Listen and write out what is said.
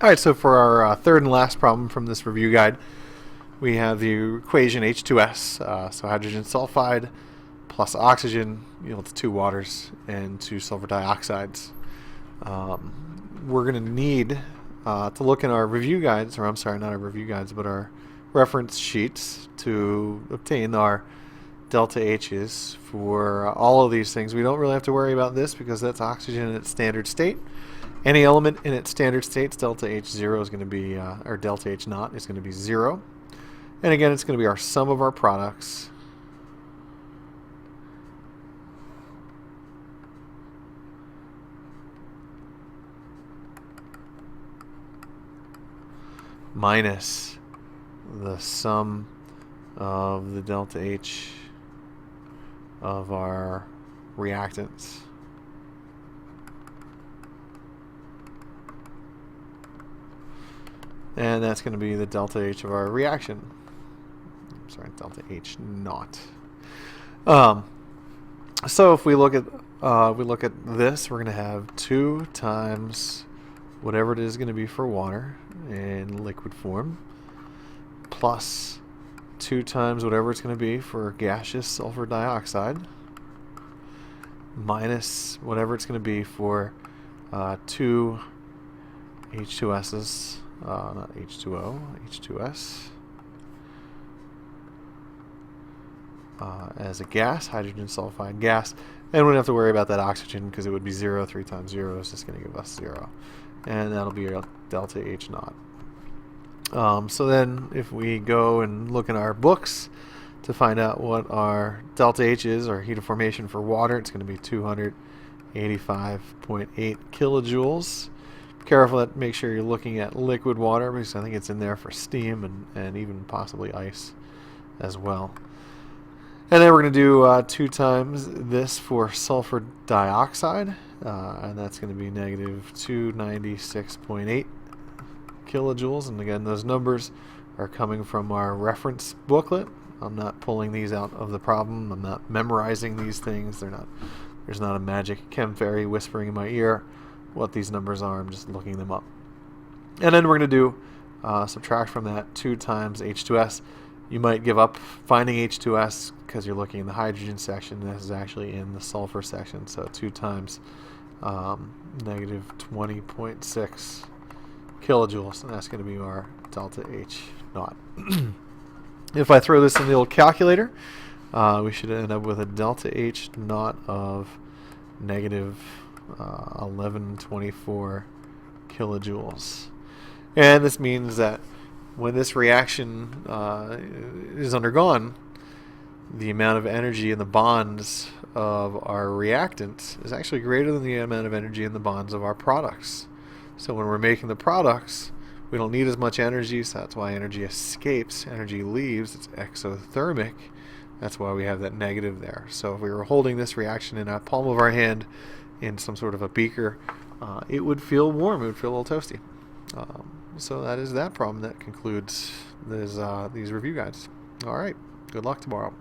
All right, so for our third and last problem from this review guide, we have the equation H2S, so hydrogen sulfide plus oxygen yields 2 waters and 2 sulfur dioxides. We're going to need to look in our review guides, or I'm sorry, not our review guides, but our reference sheets to obtain our delta H's for all of these things. We don't really have to worry about this because that's oxygen in its standard state. Any element in its standard states, delta H0 is going to be, or delta H naught is going to be 0. And again, it's going to be our sum of our products minus the sum of the delta H of our reactants. And that's going to be the delta H of our reaction. I'm sorry, delta H naught. So if we look at this, we're going to have 2 times whatever it is going to be for water in liquid form, plus 2 times whatever it's going to be for gaseous sulfur dioxide, minus whatever it's going to be for 2 H2S's. Not H2O, H2S. As a gas, hydrogen sulfide gas. And we don't have to worry about that oxygen because it would be 0. 3 times 0 is just going to give us 0. And that'll be our delta H naught. So then if we go and look in our books to find out what our delta H is, or heat of formation for water, it's going to be 285.8 kilojoules. Careful that make sure you're looking at liquid water because I think it's in there for steam and even possibly ice as well. And then we're going to do 2 times this for sulfur dioxide, and that's going to be negative 296.8 kilojoules. And again, those numbers are coming from our reference booklet. I'm not pulling these out of the problem. I'm not memorizing these things. There's not a magic chem fairy whispering in my ear what these numbers are. I'm just looking them up. And then we're going to do subtract from that 2 times H2S. You might give up finding H2S because you're looking in the hydrogen section. This is actually in the sulfur section. So 2 times negative 20.6 kilojoules, and that's going to be our delta H naught. If I throw this in the old calculator, we should end up with a delta H naught of negative 1124 kilojoules. And this means that when this reaction is undergone, the amount of energy in the bonds of our reactants is actually greater than the amount of energy in the bonds of our products. So when we're making the products, we don't need as much energy, so that's why energy escapes, energy leaves, it's exothermic. That's why we have that negative there. So if we were holding this reaction in a palm of our hand in some sort of a beaker, it would feel warm, it would feel a little toasty. So that is that problem. That concludes these review guides. All right, good luck tomorrow.